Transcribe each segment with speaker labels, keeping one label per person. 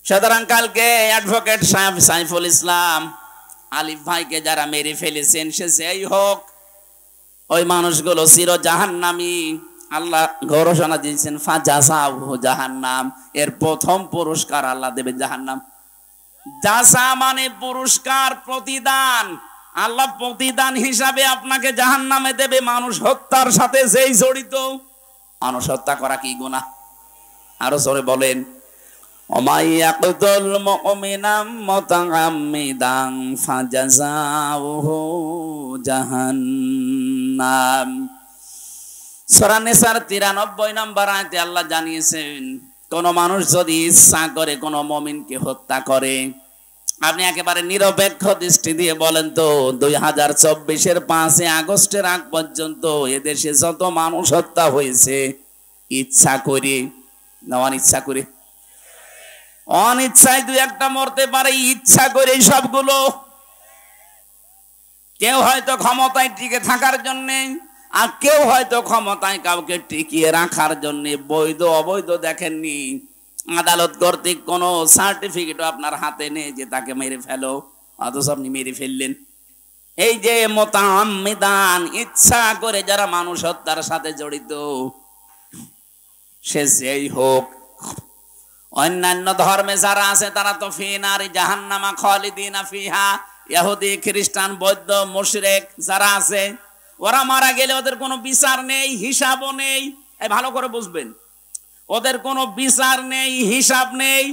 Speaker 1: সুতরাং কালকে অ্যাডভোকেট সাহেব সাইফুল ইসলাম আলিফ ভাইকে যারা মেরে ফেলেছেন, সে যেই হোক, ওই মানুষগুলো চির জাহান্নামী। আল্লাহ ঘোষণা দিয়েছেন ফাজাসাহু জাহান্নাম, এর প্রথম পুরস্কার আল্লাহ দেবে জাহান্নাম। জাসা মানে পুরস্কার, প্রতিদান। আল্লাহ প্রতিদান হিসাবে আপনাকে জাহান্নামে দেবে। মানুষ হত্যার সাথে যেই জড়িত, মানুষ হত্যা করা কি গুনাহ? আরো জোরে বলেন, ওমাইয়াকতুল মুমিনাম মুতাআম্মিদান ফাজাযাউহু জাহান্নাম। সূরা নিসার 93 নম্বর আয়াতে আল্লাহ জানিয়েছেন, কোন মানুষ যদি ইচ্ছা করে কোন মুমিনকে হত্যা করে, আপনি একেবারে নিরপেক্ষ দৃষ্টি দিয়ে বলেন তো 2024-এর 5 আগস্টের আগ পর্যন্ত এদেশে যত মানুষ হত্যা হয়েছে, ইচ্ছা করে না অনিচ্ছা করে? অনিচ্ছায় দুই একটা মরতে পারে, ইচ্ছা করে সবগুলো। কেউ হয়তো ক্ষমতায় টিকে থাকার জন্য, আর কেউ হয়তো ক্ষমতায় কাউকে টিকিয়ে রাখার জন্য। বৈধ অবৈধ দেখেননি, আদালত কর্তৃক কোনো সার্টিফিকেটও আপনার হাতে নেই যে তাকে মেরে ফেলো, অথচ আপনি মেরে ফেললেন। এই যে মুতাআম্মিদান, ইচ্ছা করে যারা মানুষ হত্যার সাথে জড়িত, সে যেই হোক। অন্যান্য ধর্মে যারা আছে তারা তো ফি নারি জাহান্নামা খালিদিনা ফিহা, ইহুদি খ্রিস্টান বৌদ্ধ মুশরিক যারা আছে, ওরা মারা গেলে ওদের কোনো বিচার নেই, হিসাবও নেই। এই ভালো করে বুঝবেন, ওদের কোনো বিচার নেই, হিসাব নেই।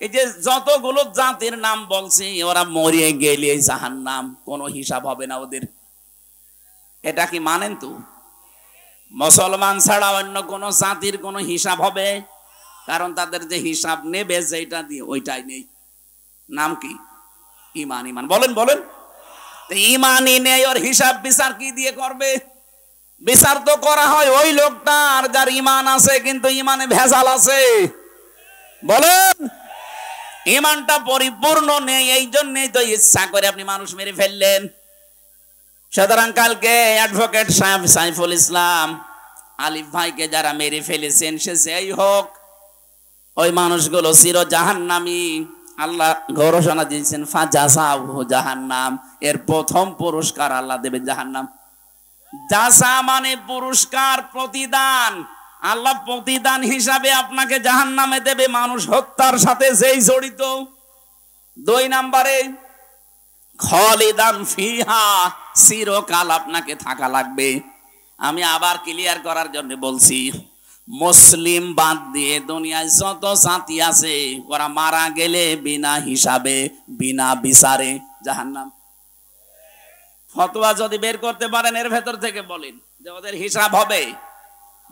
Speaker 1: এই যে যতগুলো জাতির নাম বলছি, ওরা মরিয়ে গেলে জাহান্নাম, কোনো হিসাব হবে না ওদের। এটা কি মানেন? তো মুসলমান ছাড়া অন্য কোন জাতির কোনো হিসাব হবে? কারণ তাদের যে হিসাব নেবে যেটা দিয়ে, ওইটাই নেই। নাম কি? ইমান। ইমান বলেন বলেন। ইমানই নেই, ওর হিসাব বিচার কি দিয়ে করবে? বিচার তো করা হয় ওই লোকটার যার ইমান আছে, কিন্তু ইমানে ভেজাল আছে। বলেন, ইমানটা পরিপূর্ণ নেই, এই জন্যই তো ইচ্ছা করে আপনি মানুষ মেরে ফেললেন। সুতরাং কালকে অ্যাডভোকেট সাহেব সাইফুল ইসলাম আলিফ ভাইকে যারা মেরে ফেলেছেন, সে যেই হোক, ওই মানুষগুলো চির জাহান্নামী। আল্লাহ ঘোষণা দিয়েছেন ফাজাসাহু জাহান্নাম, এর প্রথম পুরস্কার আল্লাহ দেবে জাহান্নাম। জাসা মানে পুরস্কার, প্রতিদান। আল্লাহ প্রতিদান হিসাবে আপনাকে জাহান্নামে দেবে মানুষ হত্যার সাথে যেই জড়িত। 2 নম্বরে খালিদান ফিহা, চিরকাল আপনাকে থাকা লাগবে। আমি আবার ক্লিয়ার করার জন্য বলছি, মুসলিম বাদ দিয়ে দুনিয়ায় যত জাতি আছে, ওরা মারা গেলে বিনা হিসাবে বিনা বিচারে জাহান্নাম। ফতোয়া যদি বের করতে পারেন এর ভেতর থেকে বলেন যে ওদের হিসাব হবে,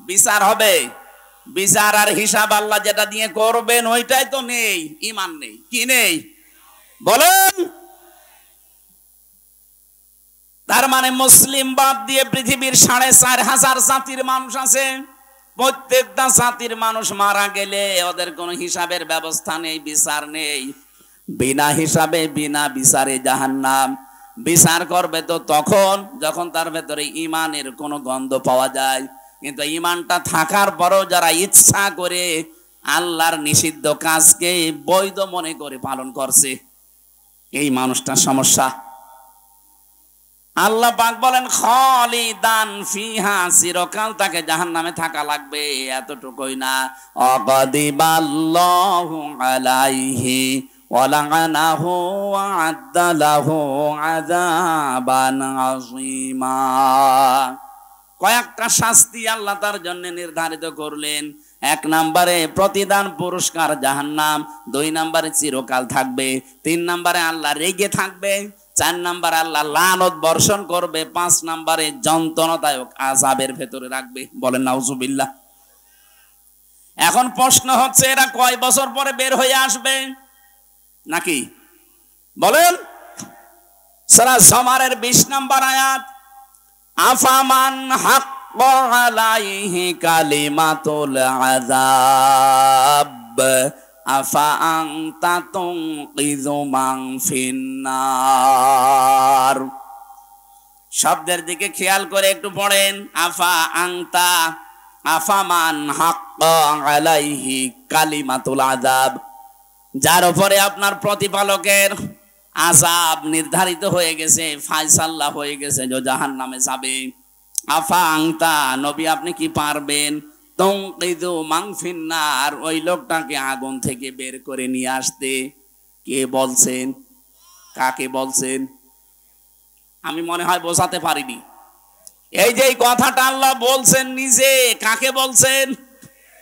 Speaker 1: বিচার হবে। বিচার আর হিসাব আল্লাহ যেটা দিয়ে করবেন ওইটাই তো নেই, ইমান নেই। কি নেই বলেন? তার মানে মুসলিম বাদ দিয়ে পৃথিবীর 4,500 জাতির মানুষ আছে। প্রত্যেকটা জাতির মানুষ মারা গেলে ওদের কোনো হিসাবের ব্যবস্থা নেই, বিচার নেই। বিনা হিসাবে বিনা বিচারে জাহান্নাম। বিচার করবে তো তখন যখন তার ভেতরে ইমানের কোনো গন্ধ পাওয়া যায়। কিন্তু ইমানটা থাকার পরও যারা ইচ্ছা করে আল্লাহর নিষিদ্ধ কাজকে বৈধ মনে করে পালন করছে, এই মানুষটার সমস্যা। আল্লাহ পাক বলেন খালিদান ফিহা, চিরকাল তাকে জাহান্নামে থাকা লাগবে। এতটুকুই না, অগদিবাল্লাহু আলাইহি ওয়া লা'নাহু ওয়া আ'আদ্দা লাহু আযাবান আযীমা। কয়েকটা শাস্তি আল্লাহ তার জন্য নির্ধারিত করলেন। 1 নম্বরে প্রতিদান পুরস্কার জাহান্নাম, 2 নম্বরে চিরকাল থাকবে, 3 নম্বরে আল্লাহ রেগে থাকবে, 4 নম্বরে আল্লাহ লানত বর্ষণ করবে, 5 নম্বরে যন্ত্রণাদায়ক আযাবের ভেতরে রাখবে। বলেন নাউজুবিল্লাহ। এখন প্রশ্ন হচ্ছে, এরা কয় বছর পরে বের হয়ে আসবে নাকি? বলেন। সূরা জুমারের 20 নম্বর আয়াত, আফামান হাক্কা আলাইহি কালিমাতুল আযাব আফা আনতা তুনকিযু মান ফিন্নার। শব্দের দিকে খেয়াল করে একটু পড়েন। আফা আনতা, আফামান হাক্কা আলাইহি কালিমাতুল আযাব, যার উপরে আপনার প্রতিপালকের আযাব নির্ধারিত হয়ে গেছে, ফায়সাল্লা হয়ে গেছে যে জাহান্নামে যাবে। আফা আংতা, নবী আপনি কি পারবেন তুনকিযু মান ফিন্নার, ওই লোকটাকে আগুন থেকে বের করে নিয়ে আসতে? কে বলছেন? কাকে বলছেন? আমি মনে হয় বোঝাতে পারিনি। এই যে এই কথাটা আল্লাহ বলছেন নিজে, কাকে বলছেন?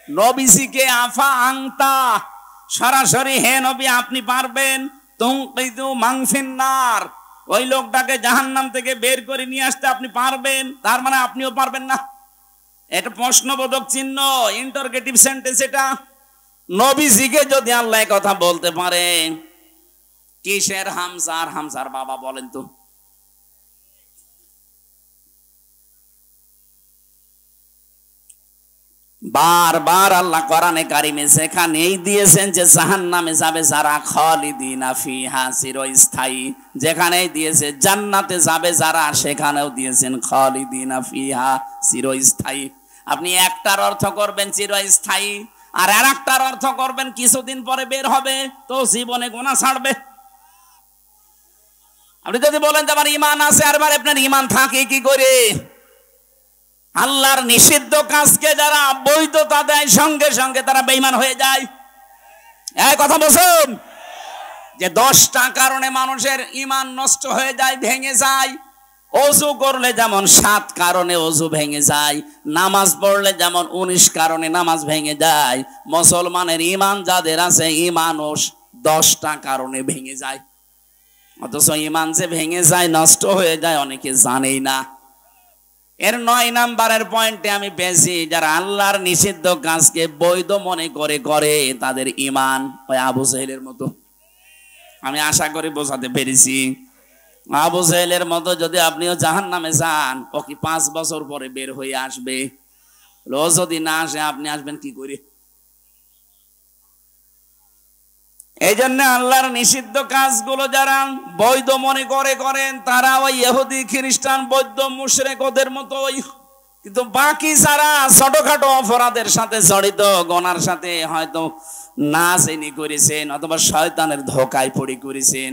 Speaker 1: নবীজিকে। আফা আংতা, সরাসরি হে নবী আপনি পারবেন তুনকিযু মান ফিন্নার, ওই লোকটাকে জাহান্নাম থেকে বের করে নিয়ে আসতে আপনি পারবেন? তার মানে আপনিও পারবেন না। এটা প্রশ্নবোধক চিহ্ন, ইন্টারগেটিভ সেন্টেন্স এটা। নবীজিকে যদি আল্লাহ কথা বলতে পারে, কিসের হামজার? হামজার বাবা বলেন তো। বারবার আল্লাহ কোরআনে কারিমে সেখানেই দিয়েছেন যে জাহান্নামে যাবে যারা, খালিদিনা ফিহা, চিরস্থায়ী। যেখানেই দিয়েছে জান্নাতে যাবে যারা, সেখানেও দিয়েছেন খালিদিনা ফিহা, চিরস্থায়ী। আপনি একটার অর্থ করবেন চিরস্থায়ী, আর আরেকটার অর্থ করবেন কিছুদিন পরে বের হবে, তো জীবনে গুনাহ ছাড়বে। আপনি যদি বলেন যে আমার ঈমান আছে, আর আপনার ঈমান থাকে কি করে? আল্লাহর নিষিদ্ধ কাজকে যারা বৈধতা দেয়, সঙ্গে সঙ্গে তারা বেঈমান হয়ে যায়। এই কথা বলছেন যে 10টা কারণে মানুষের ঈমান নষ্ট হয়ে যায়, ভেঙে যায়। ওযু করলে যেমন 7 কারণে ওযু ভেঙে যায়, নামাজ পড়লে যেমন 19 কারণে নামাজ ভেঙে যায়, মুসলমানের ঈমান যাদের আছে, ঈমানও 10টা কারণে ভেঙে যায়। অথচ ঈমান যে ভেঙে যায়, নষ্ট হয়ে যায়, অনেকে জানেই না। এর 9 নাম্বারের পয়েন্টে আমি পেয়েছি, যারা আল্লাহর নিষিদ্ধ কাজকে বৈধ মনে করে তাদের ঈমান ওই আবু জাহেলের মতো। আমি আশা করি বোঝাতে পেরেছি। আবু জাহেলের মতো যদি আপনিও জাহান্নামে যান, ও কি 5 বছর পরে বের হয়ে আসবে? ও যদি না আসে, আপনি আসবেন কি করে? এই জন্য আল্লাহর নিষিদ্ধ কাজগুলো যারা বৈধ মনে করেন, তারা ওই ইহুদি খ্রিস্টান বৌদ্ধ মুশরিক ওদের মতোই। কিন্তু বাকি যারা ছোটখাটো অপরাধের সাথে জড়িত, গোনার সাথে হয়তো না জেনে করেছেন অথবা শয়তানের ধোকায় পড়ে করেছেন,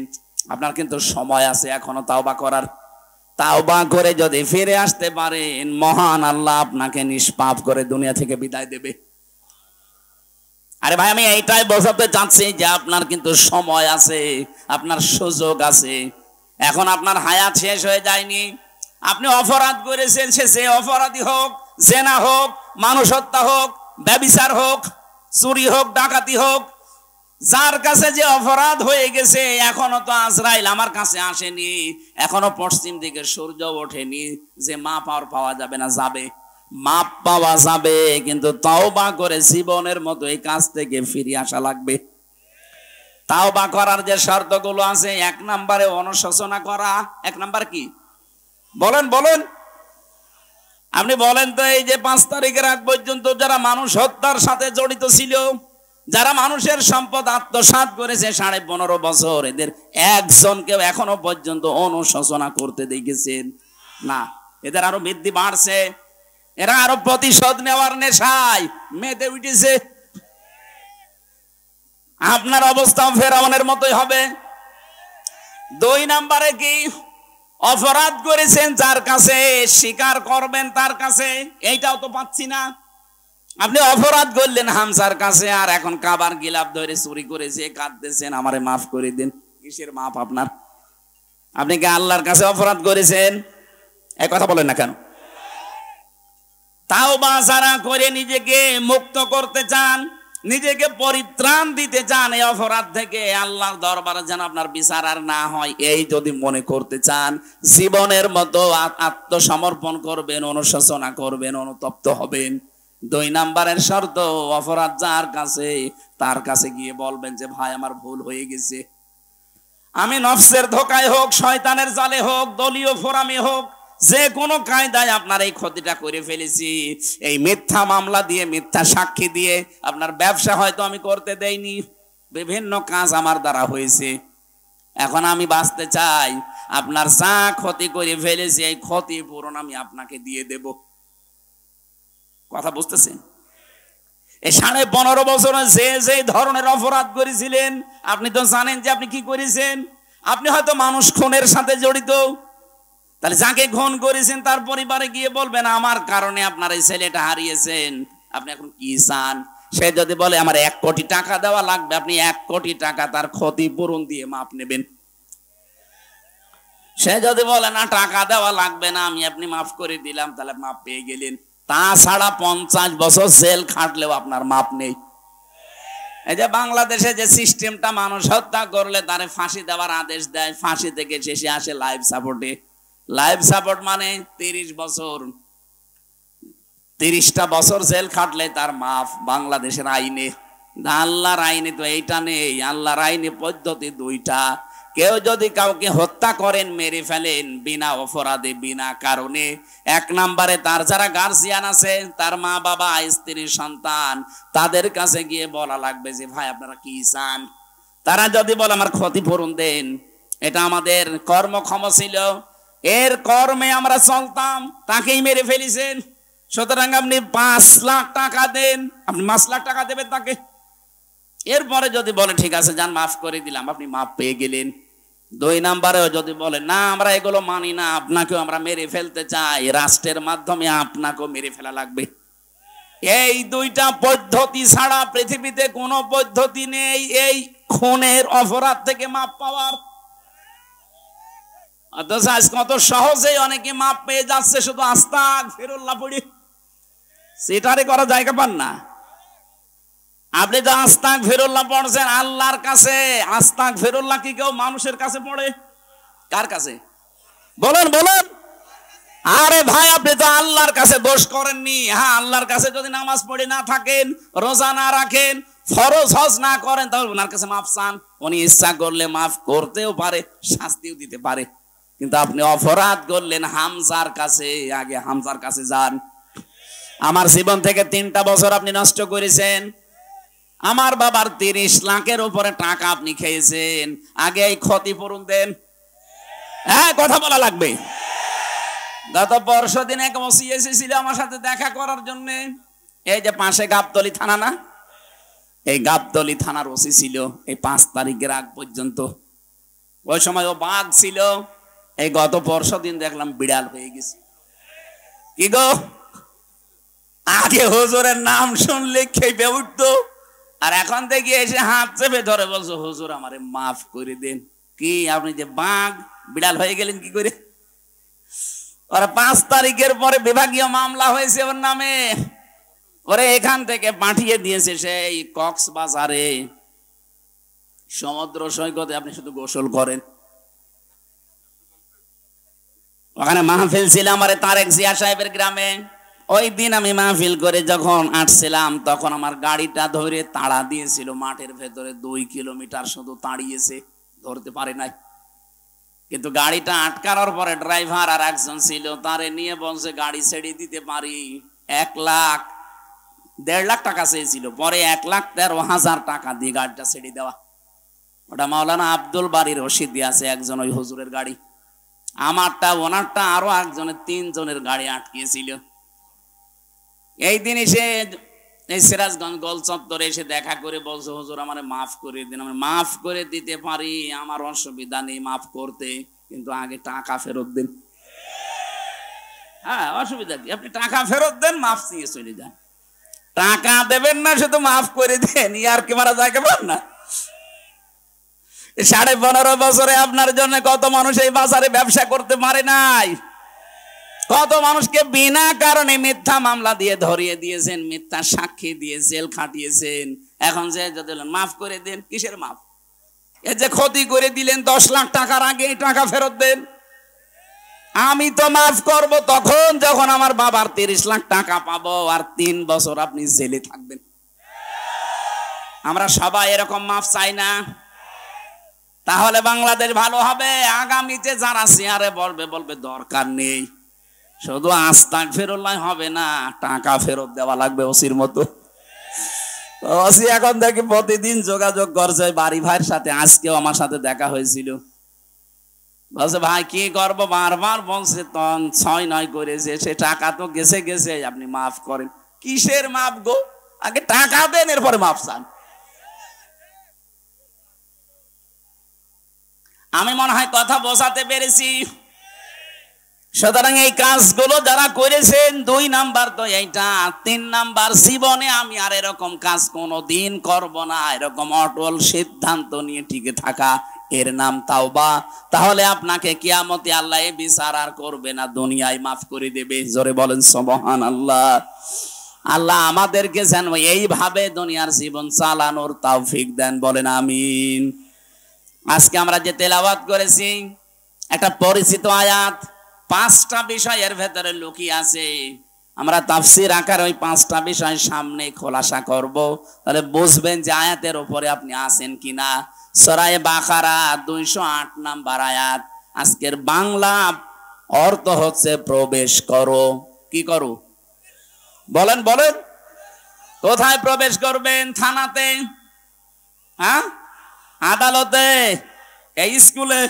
Speaker 1: আপনার কিন্তু সময় আছে এখনো তাওবা করার। তাওবা করে যদি ফিরে আসতে পারেন, মহান আল্লাহ আপনাকে নিষ্পাপ করে দুনিয়া থেকে বিদায় দেবে। আরে ভাই, আমি এইটাই বোঝাতে চাচ্ছি যে আপনার কিন্তু সময় আছে, আপনার সুযোগ আছে। এখন আপনার হায়াত শেষ হয়ে যায়নি। আপনি অপরাধ করেছেন, সে যে অপরাধী হোক, জেনা হোক, মানুষ হত্যা হোক, ব্যভিচার হোক, চুরি হোক, ডাকাতি হোক, যার কাছে যে অপরাধ হয়ে গেছে, এখনো তো আজরাইল আমার কাছে আসেনি, এখনো পশ্চিম দিকে সূর্য ওঠেনি যে মাপ আর পাওয়া যাবে না। যাবে, মাপ পাওয়া যাবে, কিন্তু তাওবা করে জীবনের মতো এই কাজ থেকে ফিরে আসা লাগবে। তাওবা করার যে শর্তগুলো আছে, 1 নম্বরে অনুশোচনা করা। 1 নাম্বার কি বলেন? আপনি বলেন তো, এই যে 5 তারিখের আগ পর্যন্ত যারা মানুষ হত্যার সাথে জড়িত ছিল, যারা মানুষের সম্পদ আত্মসাৎ করেছে 15.5 বছর, এদের একজনকেও এখনো পর্যন্ত অনুশোচনা করতে দেখেছেন না। এদের আরো বৃদ্ধি বাড়ছে, এরা আরো প্রতিশোধ নেওয়ার নেশায় মেতে উঠেছে। আপনার অবস্থাও ফেরাউনের মতোই হবে। 2 নম্বরে কি? অপরাধ করেছেন যার কাছে, স্বীকার করবেন তার কাছে। এইটাও তো পাচ্ছি না। আপনি অপরাধ করলেন হামজার কাছে, আর এখন কাবার গিলাফ ধরে চুরি করেছে, কাঁদতেছেন আমারে মাফ করে দিন। কিসের মাফ আপনার? আপনি কি আল্লাহর কাছে অপরাধ করেছেন? এই কথা বলেন না কেন? তাওবা যারা করে নিজেকে মুক্ত করতে চান, নিজেকে পরিত্রাণ দিতে চান এই অপরাধ থেকে, আল্লাহর দরবারে যেন আপনার বিচার আর না হয়, এই যদি মনে করতে চান, জীবনের মতো আত্মসমর্পণ করবেন, অনুশোচনা করবেন, অনুতপ্ত হবেন। 2 নম্বরের শর্ত, অপরাধ যার কাছে, তার কাছে গিয়ে বলবেন যে ভাই আমার ভুল হয়ে গেছে। আমি নফসের ধোকায় হোক, শয়তানের জালে হোক, দলীয় ফোরামে হোক, যে কোনো কায়দায় আপনার এই ক্ষতিটা করে ফেলেছি। এই মিথ্যা মামলা দিয়ে, মিথ্যা সাক্ষী দিয়ে আপনার ব্যবসা হয়তো আমি করতে দেইনি, বিভিন্ন কাজ আমার দ্বারা হয়েছে। এখন আমি বাঁচতে চাই, আপনার যা ক্ষতি করে ফেলেছি এই ক্ষতিপূরণ আমি আপনাকে দিয়ে দেব। কথা বুঝতেছেন? এই 15.5 বছরে যে যে ধরনের অপরাধ করেছিলেন আপনি তো জানেন যে আপনি কি করেছেন। আপনি হয়তো মানুষ খুনের সাথে জড়িত, তাহলে যাকে খুন করেছেন তার পরিবারে গিয়ে বলবেন আমার কারণে আপনার এই ছেলেটা হারিয়েছেন, আপনি এখন কি চান? সে যদি বলে আমার 1 কোটি টাকা দেওয়া লাগবে, আপনি 1 কোটি টাকা তার ক্ষতিপূরণ দিয়ে মাপ নেবেন। সে যদি বলে না টাকা দেওয়া লাগবে না, আমি আপনি মাফ করে দিলাম, তাহলে মাপ পেয়ে গেলেন। তাছাড়া 50 বছর জেল খাটলেও আপনার মাপ নেই। এই যে বাংলাদেশে যে সিস্টেমটা, মানুষ হত্যা করলে তারে ফাঁসি দেওয়ার আদেশ দেয়, ফাঁসি থেকে শেষে আসে লাইফ সাপোর্টে। লাইফ সাপোর্ট মানে 30 বছর, 30টা বছর জেল খাটলে তার মাফ বাংলাদেশের আইনে। আল্লাহর আইনে তো এইটা নেই। আল্লাহর আইনে পদ্ধতি 2টা। কেউ যদি কাউকে হত্যা করেন, মেরে ফেলেন বিনা অপরাধে, বিনা কারণে, 1 নম্বরে তার যারা গার্জিয়ান আছে, তার মা বাবা, স্ত্রী, সন্তান, তাদের কাছে গিয়ে বলা লাগবে যে ভাই আপনারা কি চান। তারা যদি বলে আমার ক্ষতিপূরণ দেন, এটা আমাদের কর্মক্ষম ছিল, এর কর্মে আমরা চলতাম, তাকেই মেরে ফেলেছেন, সুতরাং আপনি 5 লাখ টাকা দেন, আপনি 5 লাখ টাকা দেবেন তাকে। এরপরে যদি বলে ঠিক আছে যান মাফ করে দিলাম, আপনি মাফ পেয়ে গেলেন। 2 নম্বরেও যদি বলে না আমরা এগুলো মানি না, আপনাকেও আমরা মেরে ফেলতে চাই, রাষ্ট্রের মাধ্যমে আপনাকেও মেরে ফেলা লাগবে। এই 2টা পদ্ধতি ছাড়া পৃথিবীতে কোনো পদ্ধতি নেই এই খুনের অপরাধ থেকে মাপ পাওয়ার। অথচ আজ কত সহজেই অনেকে মাপ পেয়ে যাচ্ছে শুধু আস্তাগফিরুল্লাহ পড়ে। সেটারে করা জায়গা পান না। আপনি তো আস্তাগফিরুল্লাহ পড়ছেন আল্লাহর কাছে, আস্তাগফিরুল্লাহ কি কেউ মানুষের কাছে পড়ে? কার কাছে বলেন বলেন? আরে ভাই আপনি তো আল্লাহর কাছে দোষ করেননি। হ্যাঁ, আল্লাহর কাছে যদি নামাজ পড়ে না থাকেন, রোজা না রাখেন, ফরজ হজ না করেন, তাহলে ওনার কাছে মাফ চান। উনি ইচ্ছা করলে মাফ করতেও পারে, শাস্তিও দিতে পারে। কিন্তু আপনি অপরাধ করলেন হামজার কাছে, আগে হামজার কাছে যান। আমার জীবন থেকে 3টা বছর আপনি নষ্ট করেছেন। আমার বাবার 30 লাখের উপরে টাকা আপনি খেয়েছেন, আগে এই ক্ষতিপূরণ দেন। হ্যাঁ, কথা বলা লাগবে। গত পরশুদিন এক ওসি এসেছিল আমার সাথে দেখা করার জন্য। এই যে পাশে গাবতলী থানা না, এই গাবতলী থানার ওসি ছিল এই 5 তারিখের আগ পর্যন্ত। ওই সময় ও বাঘ ছিল, এই গত পরশুদিন দেখলাম বিড়াল হয়ে গেছে। কি গো, আগে হুজুরের নাম শুনলে খেপে উঠতো, আর এখন থেকে এসে হাত চেপে ধরে বলছো হুজুর আমারে মাফ করে দেন। কি আপনি যে বাঘ বিড়াল হয়ে গেলেন কি করে? ওরা 5 তারিখের পরে বিভাগীয় মামলা হয়েছে ওর নামে, ওরে এখান থেকে পাঠিয়ে দিয়েছে সেই কক্সবাজারে। সমুদ্র সৈকতে আপনি শুধু গোসল করেন। ওখানে মাহফিল ছিল আমার তারেক জিয়া সাহেবের গ্রামে। ওই দিন আমি মাহফিল করে যখন আসছিলাম, তখন আমার গাড়িটা ধরে তাড়া দিয়েছিল মাঠের ভেতরে। 2 কিলোমিটার শুধু তাড়িয়েছে, ধরতে পারে নাই। কিন্তু গাড়িটা আটকানোর পরে ড্রাইভার আর একজন ছিল, তারে নিয়ে বলছে গাড়ি ছেড়ে দিতে পারি। 1.5 লাখ টাকা চেয়েছিল, পরে 1,13,000 টাকা দিয়ে গাড়িটা ছেড়ে দেওয়া। ওটা মাওলানা আব্দুল বারীর রশিদ আছে একজন, ওই হুজুরের গাড়ি। আমারটা, ওনারটা, আরো একজনের, 3 জনের গাড়ি আটকিয়েছিল। এই দিন এসে এই সিরাজগঞ্জ গোল চত্বরে এসে দেখা করে বলছে হুজুর আমারে মাফ করে দিন। আমি মাফ করে দিতে পারি, আমার অসুবিধা নেই মাফ করতে, কিন্তু আগে টাকা ফেরত দেন। হ্যাঁ, অসুবিধা কি, আপনি টাকা ফেরত দেন, মাফ নিয়ে চলে যান। টাকা দেবেন না, শুধু মাফ করে দেন, আর কি মারা যায় কেমন না? 15.5 বছরে আপনার জন্য কত মানুষ এই বাজারে ব্যবসা করতে পারে নাই। কত মানুষকে বিনা কারণে মিথ্যা মামলা দিয়ে ধরিয়ে দিয়েছেন, মিথ্যা সাক্ষী দিয়ে জেল খাটিয়েছেন। এখন যে যদি মাফ করে দেন, কিসের মাফ? এই যে ক্ষতি করে দিলেন 10 লাখ টাকার, আগে এই টাকা ফেরত দেন। আমি তো মাফ করব তখন যখন আমার বাবার 30 লাখ টাকা পাবো, আর 3 বছর আপনি জেলে থাকবেন। আমরা সবাই এরকম মাফ চাই না। তাহলে বাংলাদেশ ভালো হবে। আগামীতে যারা চেয়ারে বলবে দরকার নেই, শুধু আস্তাগফিরুল্লাহ হবে না, টাকা ফেরত দেওয়া লাগবে ওসির মতো। ওসি এখন দেখি প্রতিদিন যোগাযোগ করছে বাড়ি ভাইয়ের সাথে। আজকেও আমার সাথে দেখা হয়েছিল, বলছে ভাই কি করবো, বারবার বলছে 6-9 করেছে, সে টাকা তো গেছে, আপনি মাফ করেন। কিসের মাফ গো? আগে টাকা দেন, এরপরে মাফ চান। আমি মনে হয় কথা বোঝাতে পেরেছি। সুতরাং এই কাজগুলো যারা করেছেন, 2 নাম্বার তো এইটা। 3 নাম্বার, জীবনে আমি আর এরকম কাজ কোনোদিন করব না, এরকম অটল সিদ্ধান্ত নিয়ে টিকে থাকা, এর নাম তাওবা। তাহলে আপনাকে কিয়ামতে আল্লাহ এই বিচার আর করবে না, দুনিয়ায় মাফ করে দেবে। জোরে বলেন সুবহানাল্লাহ। আল্লাহ আমাদেরকে যেন এইভাবে দুনিয়ার জীবন চালানোর তৌফিক দেন, বলেন আমিন। আজকে আমরা যে তেলাওয়াত করেছি, একটা পরিচিত আয়াত, 5টা বিষয়ের ভেতরে লুকিয়ে আছে। আমরা তাফসীর আকারে ওই 5টা বিষয় সামনে খোলাসা করব, তাহলে বুঝবেন যে আয়াতের উপরে আপনি আছেন কিনা। সূরা বাকারা 208 নাম্বার আয়াত। আজকের বাংলা অর্থ হচ্ছে প্রবেশ করো। কি করো? বলেন বলেন। কোথায় প্রবেশ করবেন? থানাতে, হ্যাঁ, আদালতে, এই স্কুলে?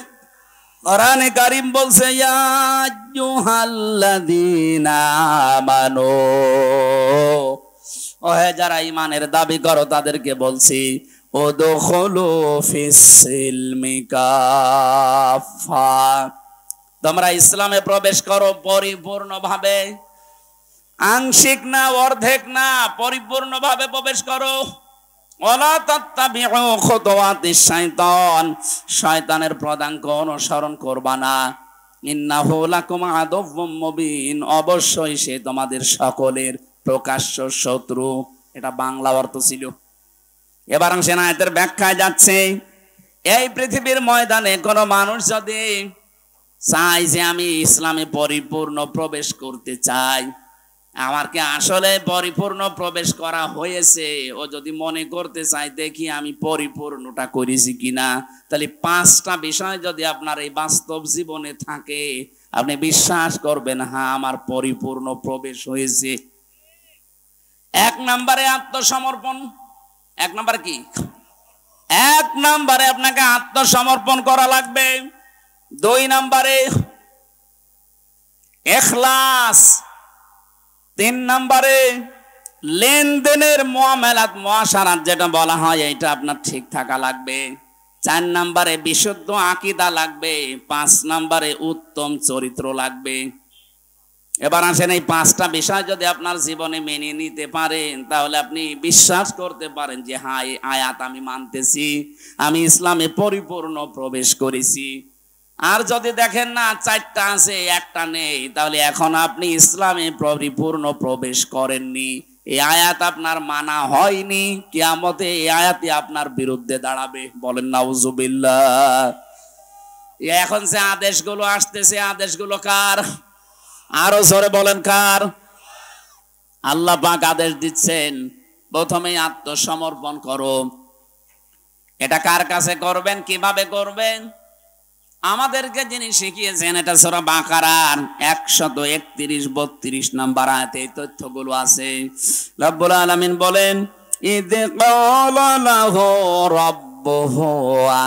Speaker 1: কোরআনে কারীম বলছে, ইয়া আইয়ুহাল্লাযীনা আমানু, ওহে যারা ঈমানের দাবি করো তাদেরকে বলছি, উদখুলু ফিস-সিলমি কাফা, তোমরা ইসলামে প্রবেশ করো পরিপূর্ণভাবে। আংশিক না, অর্ধেক না, পরিপূর্ণভাবে প্রবেশ করো। ওয়ালা তাত্তাবিউ খুতুওয়াতিশ শাইতান, শয়তানের পদাঙ্ক অনুসরণ করবা না। ইন্নাহু লাকুম আদুউম মুবিন, অবশ্যই সে তোমাদের সকলের প্রকাশ্য শত্রু। এটা বাংলা অর্থ ছিল। এবার অংশে আয়াতের ব্যাখ্যায় যাচ্ছে। এই পৃথিবীর ময়দানে কোনো মানুষ যদি চাই যে আমি ইসলামে পরিপূর্ণ প্রবেশ করতে চাই, আমার কি আসলে পরিপূর্ণ প্রবেশ করা হয়েছে, ও যদি মনে করতে চাই দেখি আমি পরিপূর্ণটা করেছি কিনা, তাহলে 5টা বিষয় যদি আপনার এই বাস্তব জীবনে থাকে, আপনি বিশ্বাস করবেন হ্যাঁ আমার পরিপূর্ণ প্রবেশ হয়েছে। 1 নম্বরে আত্মসমর্পণ। 1 নম্বর কি? 1 নম্বরে আপনাকে আত্মসমর্পণ করা লাগবে। 2 নম্বরে ইখলাস। 3 নম্বরে লেনদেনের মুআমালাত, মুআশারাত যেটা বলা হয়, এটা আপনার ঠিক থাকা লাগবে। 4 নম্বরে বিশুদ্ধ আকীদা লাগবে। 5 নম্বরে উত্তম চরিত্র লাগবে। এবার আসেন, এই 5টা বিষয় যদি আপনার জীবনে মেনে নিতে পারেন, তাহলে আপনি বিশ্বাস করতে পারেন যে হ্যাঁ এই আয়াত আমি মানতেছি, আমি ইসলামে পরিপূর্ণ প্রবেশ করেছি। আর যদি দেখেন না 4টা আছে, 1টা নেই, তাহলে এখন আপনি ইসলামে পরিপূর্ণ প্রবেশ করেননি, এই আয়াত আপনার মানা হয়নি। কিয়ামতে এই আয়াতই আপনার বিরুদ্ধে দাঁড়াবে। বলেন নাউজুবিল্লাহ। এখন যে আদেশগুলো আসতেছে, আদেশগুলো কার? আরো জোরে বলেন কার? আল্লাহ পাক আদেশ দিচ্ছেন, প্রথমেই আত্মসমর্পণ করো। এটা কার কাছে করবেন, কিভাবে করবেন? আমাদেরকে যিনি শিখিয়েছেন, এটা সূরা বাকারার 131-32 নাম্বার আয়াতে এই তথ্যগুলো আছে। রব্বুল আলামিন বলেন, ইয ক্বালা লাহু রাব্বুহু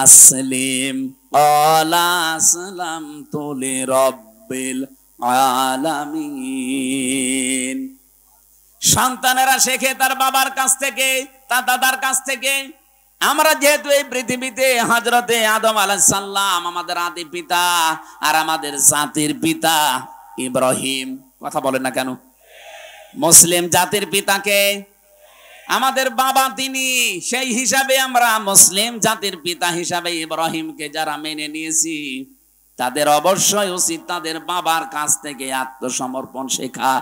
Speaker 1: আসলিম ক্বালা আসলামতু লিরাব্বিল আলামিন। সন্তানেরা শেখে তার বাবার কাছ থেকে, তার দাদার কাছ থেকে। আমরা যেহেতু এই পৃথিবীতে হযরতে আদম আলাইহিস সালাম আমাদের আদি পিতা, আর আমাদের জাতির পিতা ইব্রাহিম। কথা বলেন না কেন? মুসলিম জাতির পিতাকে আমাদের বাবা তিনি, সেই হিসাবে আমরা মুসলিম জাতির পিতা হিসাবে ইব্রাহিমকে যারা মেনে নিয়েছি, তাদের অবশ্যই উচিত তাদের বাবার কাছ থেকে আত্মসমর্পণ শেখা।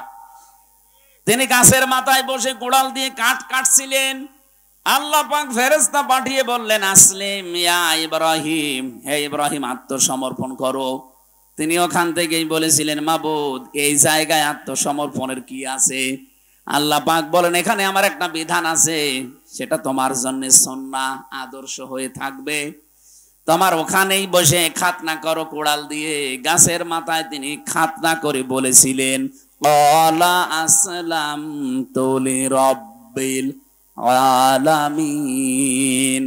Speaker 1: তিনি গাছের মাথায় বসে কোড়াল দিয়ে কাঠ কাটছিলেন। আল্লাহ পাক ফেরেশতা পাঠিয়ে বললেন, আসলিম ইয়া ইব্রাহিম, হে ইব্রাহিম আত্মসমর্পণ করো। তিনি ওখান থেকেই বলেছিলেন, মাবুদ এই জায়গায় আত্মসমর্পণের কি আছে? আল্লাহ পাক বলেন, এখানে আমার একটা বিধান আছে, সেটা তোমার জন্য সুন্নাহ, আদর্শ হয়ে থাকবে। তোমার ওখানেই বসে খাতনা করো কোড়াল দিয়ে। গাছের মাথায় তিনি খাতনা করে বলেছিলেন, ক্বালা আসলামতু লিরাব্বিল আলামিন,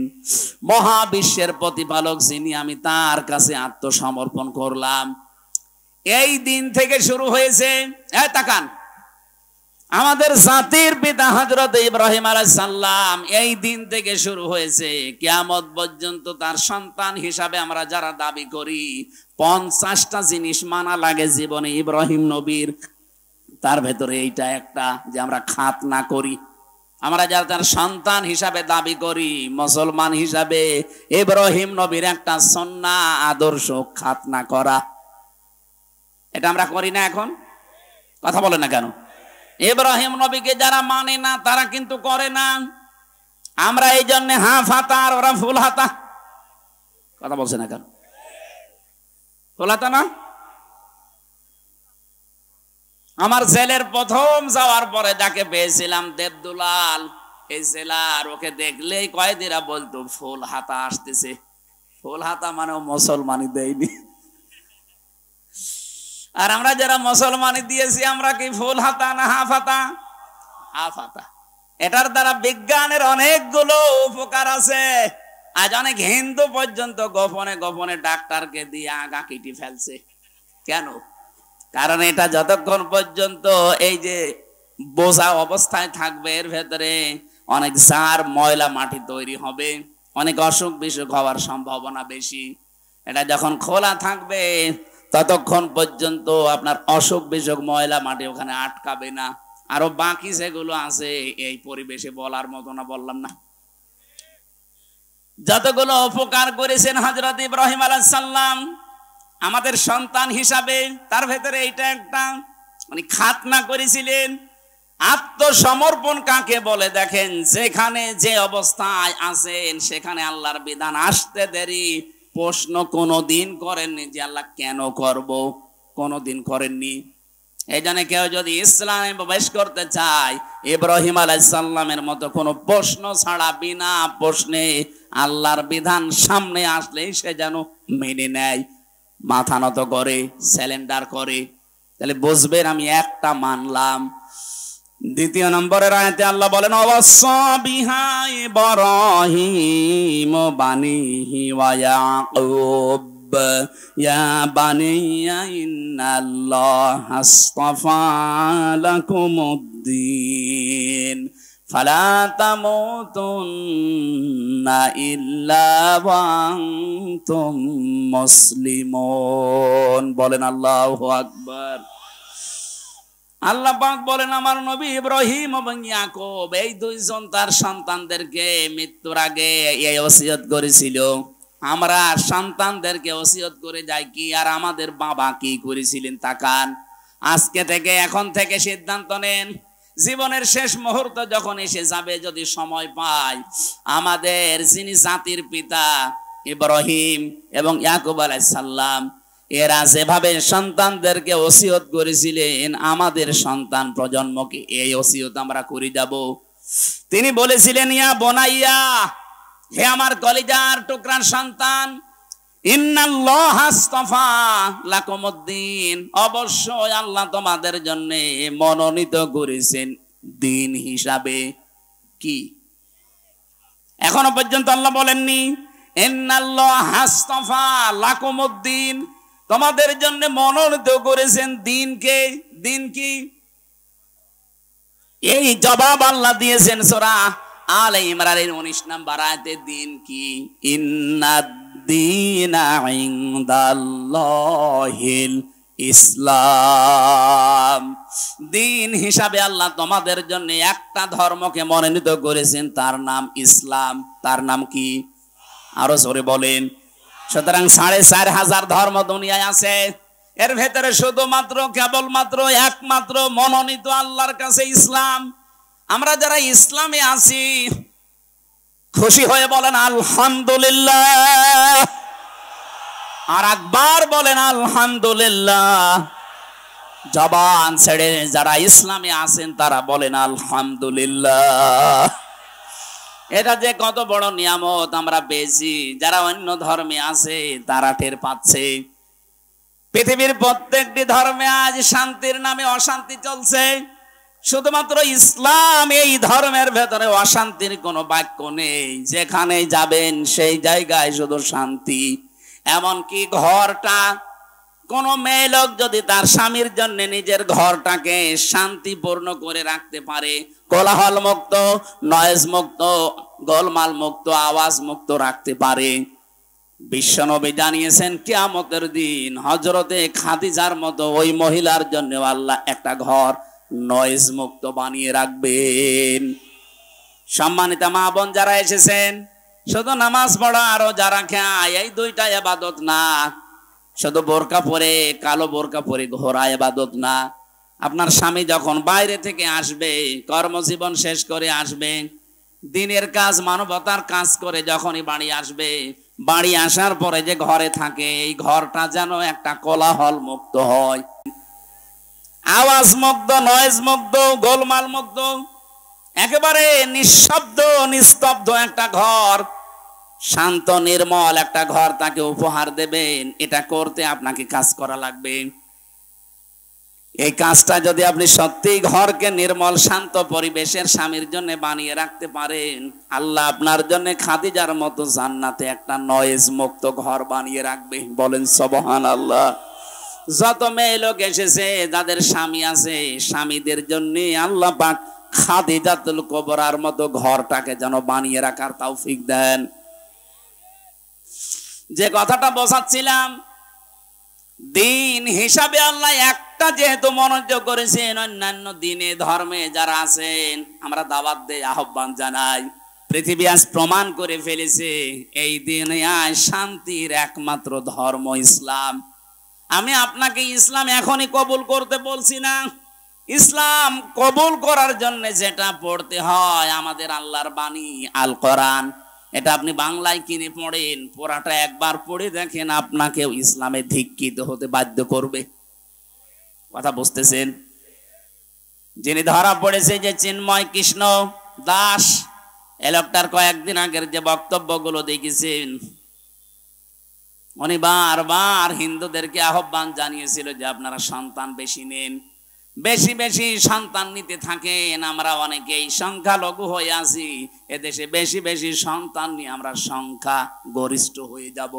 Speaker 1: মহাবিশ্বের প্রতিপালক যিনি, আমি তার কাছে আত্মসমর্পণ করলাম। এই দিন থেকে শুরু হয়েছে, এই তাকান, আমাদের জাতির পিতা হযরত ইব্রাহিম আলাইহিস সালাম এই দিন থেকে শুরু হয়েছে কিয়ামত পর্যন্ত তার সন্তান হিসাবে আমরা যারা দাবি করি 50টা জিনিস মানা লাগে জীবনে ইব্রাহিম নবীর। তার ভেতরে এইটা একটা, যে আমরা খাতনা করি। আমরা যারা তার সন্তান হিসাবে দাবি করি, মুসলমান হিসাবে ইব্রাহিম নবীর একটা সুন্নাহ আদর্শ খাতনা করা। এটা আমরা করি না? এখন কথা বলে না কেন? ইব্রাহিম নবীকে যারা মানে না তারা কিন্তু করে না। আমরা এই জন্য হাফ হাতা আর ওরা ফুল হাতা। কথা বলছে না কেন? ফুল হাতা না? আমার ছেলের প্রথম যাওয়ার পরে যাকে পেয়েছিলাম দেবদুলাল, এই জেলার, ওকে দেখলেই কয়েদিরা বলতো ফুল হাতা আসতেছে। ফুল হাতা মানে মুসলমানই দেয়নি। আর আমরা যারা মুসলমানি দিয়েছি আমরা কি ফুল হাতা না হাফ হাতা? হাফ হাতা। এটার দ্বারা বিজ্ঞানের অনেকগুলো উপকার আছে। আজ অনেক হিন্দু পর্যন্ত গোপনে গোপনে ডাক্তারকে দিয়ে আগা কেটে ফেলছে। কেন? কারণ এটা যতক্ষণ পর্যন্ত এই যে বোঝা অবস্থায় থাকবে, এর ভেতরে অনেক সার ময়লা মাটি তৈরি হবে, অনেক অসুখ বিসুখ হওয়ার সম্ভাবনা বেশি। এটা যখন খোলা থাকবে ততক্ষণ পর্যন্ত আপনার অসুখ বিসুখ ময়লা মাটি ওখানে আটকাবে না। আরো বাকি যেগুলো আছে এই পরিবেশে বলার মতো না, বললাম না? যতগুলো উপকার করেছেন হযরত ইব্রাহিম আলাইহিস সালাম আমাদের সন্তান হিসাবে, তার ভেতরে এইটা একটা, মানে খাতনা করেছিলেন। আত্মসমর্পণ কাকে বলে দেখেন, যেখানে যে অবস্থায় আছেন সেখানে আল্লাহর বিধান আসতে দেরি প্রশ্ন কোনোদিন করেননি যে আল্লাহ কেন করব, কোনোদিন করেননি। এই জন্য কেউ যদি ইসলামে প্রবেশ করতে চায় ইব্রাহিম আলাইহিস সালামের মতো কোনো প্রশ্ন ছাড়া বিনা প্রশ্নে আল্লাহর বিধান সামনে আসলেই সে যেন মেনে নেয়, মাথা নত করে, স্যালেন্ডার করে। তাহলে বুঝবেন আমি একটা মানলাম। দ্বিতীয় নম্বরের আয়াতে আল্লাহ বলেন অবশ্য বিহা ইব্রাহিম বানিহি ওয়া ইয়াকুব ইয়া বানিয়া ইন্নাল্লাহা আসতাফা লাকুমুদ্দিন ফালা তামুতুন্না ইল্লা ওয়া আনতুম মুসলিমুন। বলেন আল্লাহু আকবার। আল্লাহ পাক বলেন আমার নবী ইব্রাহিম এবং ইয়াকুব এই দুইজন তার সন্তানদেরকে মৃত্যুর আগে এই ওসিয়ত করেছিল। আমরা সন্তানদেরকে ওসিয়ত করে যাই কি, আর আমাদের বাবা কি করেছিলেন তাকান। আজকে থেকে, এখন থেকে সিদ্ধান্ত নেন, জীবনের শেষ মুহূর্ত যখন এসে যাবে, যদি সময় পাই, আমাদের যিনি জাতির পিতা ইব্রাহিম এবং ইয়াকুব আলাইহিস সালাম এরা যেভাবে সন্তানদেরকে ওসিয়ত করেছিলেন, আমাদের সন্তান প্রজন্মকে এই ওসিয়ত আমরা করে যাব। তিনি বলেছিলেন ইয়া বনাইয়া, হে আমার কলিজার টুকরার সন্তান, ইন্নাল্লাহা আসতাফা লাকুমুদ্দিন, অবশ্যই আল্লাহ তোমাদের জন্য মনোনীত করেছেন দিন হিসাবে। কি? এখনো পর্যন্ত আল্লাহ বলেননি ইন্নাল্লাহা আসতাফা লাকুমুদ্দিন, তোমাদের জন্য মনোনীত করেছেন দিনকে। দিন কি? এই জবাব আল্লাহ দিয়েছেন সূরা আলে ইমরানের 19 নম্বর আয়াতে। দিন কি? ইন্নাদ-দীনা ইনদাল্লাহিল ইসলাম। দিন হিসাবে আল্লাহ তোমাদের জন্য একটা ধর্মকে মনোনীত করেছেন, তার নাম ইসলাম। তার নাম কি? আরো জোরে বলেন। সুতরাং 4500 ধর্ম দুনিয়ায় আছে, এর ভেতরে শুধুমাত্র কেবলমাত্র একমাত্র মনোনীত আল্লাহর কাছে ইসলাম। আমরা যারা ইসলামে আছি খুশি হয়ে বলেন আলহামদুলিল্লাহ, আর একবার বলেন আলহামদুলিল্লাহ। জবান ছেড়ে যারা ইসলামে আছেন তারা বলেন আলহামদুলিল্লাহ। এটা যে কত বড় নিয়ামত আমরা পেয়েছি, যারা অন্য ধর্মে আছে তারা টের পাচ্ছে। পৃথিবীর প্রত্যেকটি ধর্মে আজ শান্তির নামে অশান্তি চলছে, শুধুমাত্র ইসলাম এই ধর্মের ভেতরে অশান্তির কোনো বাক্য নেই। যেখানে যাবেন সেই জায়গায় শুধু শান্তি। এমনকি কোন মেয়ে লোক যদি তার স্বামীর জন্য নিজের ঘরটাকে শান্তিপূর্ণ করে রাখতে পারে, কোলাহল মুক্ত, নয়েজ মুক্ত, গোলমাল মুক্ত, আওয়াজ মুক্ত রাখতে পারে, বিশ্বনবী জানিয়েছেন কিয়ামতের দিন হযরতে খাদিজার মতো ওই মহিলার জন্য আল্লাহ একটা ঘর নয়েজ মুক্ত বানিয়ে রাখবেন। সম্মানিত মা বোন যারা এসেছেন, শুধু নামাজ পড়া আর যারা খায় এই দুইটা ইবাদত না, শুধু বোরকা পরে কালো বোরকা পরে ঘোরা ইবাদত না। আপনার স্বামী যখন বাইরে থেকে আসবে, কর্মজীবন শেষ করে আসবে, দিনের কাজ মানবতার কাজ করে যখনই বাড়ি আসবে, বাড়ি আসার পরে যে ঘরে থাকে এই ঘরটা যেন একটা কোলাহল মুক্ত হয়, আওয়াজ মুক্ত, নয়েজ মুক্ত, গোলমাল মুক্ত, একেবারে নিঃশব্দ নিস্তব্ধ একটা ঘর, শান্ত নির্মল একটা ঘর তাকে উপহার দেবেন। এটা করতে আপনাকে কাজ করা লাগবে। এই কাজটা যদি আপনি সত্যি ঘরকে নির্মল শান্ত পরিবেশের স্বামীর জন্য বানিয়ে রাখতে পারেন, আল্লাহ আপনার জন্য খাদিজার মতো জান্নাতে একটা নয়েজ মুক্ত ঘর বানিয়ে রাখবে। বলেন সুবহানাল্লাহ। যত মেয়ে লোক এসেছে যাদের স্বামী আছে, স্বামীদের জন্য আল্লাহ পাক খাদিজাতুল কুবরার মতো ঘরটাকে যেন বানিয়ে রাখার তৌফিক দেন। যে কথাটা বোঝাচ্ছিলাম, দিন হিসাবে আল্লাহ একটা যেহেতু মনোযোগ করেছেন, অন্যান্য দিনে ধর্মে যারা আছেন আমরা দাওয়াত দেই, আহ্বান জানাই। পৃথিবী আজ প্রমাণ করে ফেলেছে এই দিনে আজ শান্তির একমাত্র ধর্ম ইসলাম। আমি আপনাকে ইসলাম এখনই কবুল করতে বলছি না। ইসলাম কবুল করার জন্য যেটা পড়তে হয় আমাদের আল্লাহর বাণী আল কোরআন, এটা আপনি বাংলায় কিনে পড়েন, পড়াটা একবার পড়ে দেখেন, আপনাকেও ইসলামে দীক্ষিত হতে বাধ্য করবে। কথা বুঝতেছেন? যিনি ধরা পড়েছে যে চিন্ময় কৃষ্ণ দাস, এ লোকটার কয়েকদিন আগের যে বক্তব্যগুলো দেখেছেন, উনি বারবার হিন্দুদেরকে আহ্বান জানিয়েছিল যে আপনারা সন্তান বেশি নেন, বেশি বেশি সন্তান নিতে থাকেন। আমরা অনেকেই সংখ্যালঘু হয়ে আছি, এদেশে বেশি বেশি সন্তান নিয়ে আমরা সংখ্যা গরিষ্ঠ হয়ে যাব।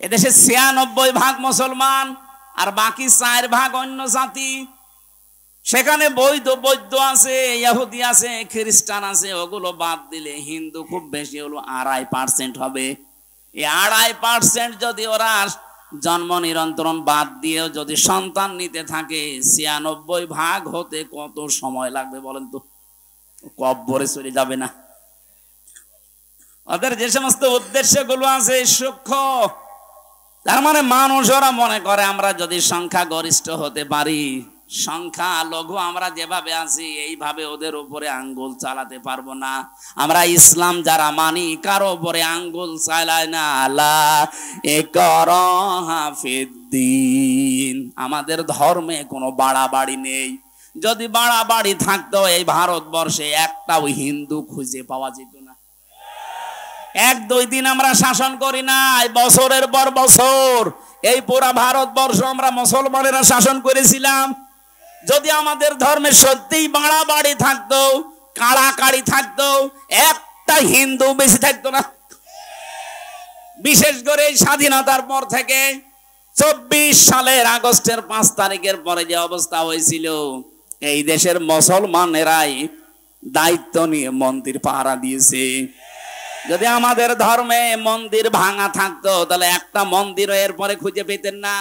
Speaker 1: এদেশে ৯৬% মুসলমান আর বাকি ৪% অন্য জাতি। সেখানে বৌদ্ধ আছে, ইহুদি আছে, খ্রিস্টান আছে, ওগুলো বাদ দিলে হিন্দু খুব বেশি হলো ২.৫% হবে। এই ২.৫% যদি ওরা জন্ম নিয়ন্ত্রণ বাদ দিয়েও যদি সন্তান নিতে থাকে, ৯৬% হতে কত সময় লাগবে বলেন তো? কব্বরে চলে যাবে না? ওদের যে সমস্ত উদ্দেশ্যগুলো আছে সূক্ষ্ম। তার মানে মানুষ ওরা মনে করে আমরা যদি সংখ্যা গরিষ্ঠ হতে পারি, সংখ্যা লঘু আমরা যেভাবে আছি এইভাবে ওদের উপরে আঙ্গুল চালাতে পারবো না। আমরা ইসলাম যারা মানি কারো উপরে আঙ্গুল চালায় না। লা ইকরাহা ফিদ্দিন, আমাদের ধর্মে কোনো বাড়াবাড়ি নেই। যদি বাড়াবাড়ি থাকতো এই ভারতবর্ষে একটাও হিন্দু খুঁজে পাওয়া যেত না। ১-২ দিন আমরা শাসন করি না, বছরের পর বছর এই পুরা ভারতবর্ষ আমরা মুসলমানেরা শাসন করেছিলাম। যদি আমাদের ধর্মে সত্যিই বাড়াবাড়ি থাকতো, কাড়াকাড়ি থাকতো, একটা হিন্দু বেশি থাকতো না। বিশেষ করে স্বাধীনতার পর থেকে ২৪ সালের আগস্টের ৫ তারিখের পরে যে অবস্থা হয়েছিল, এই দেশের মুসলমানেরাই দায়িত্ব নিয়ে মন্দির পাহারা দিয়েছে। যদি আমাদের ধর্মে মন্দির ভাঙা থাকতো তাহলে একটা মন্দিরও এরপরে খুঁজে পেতেন না।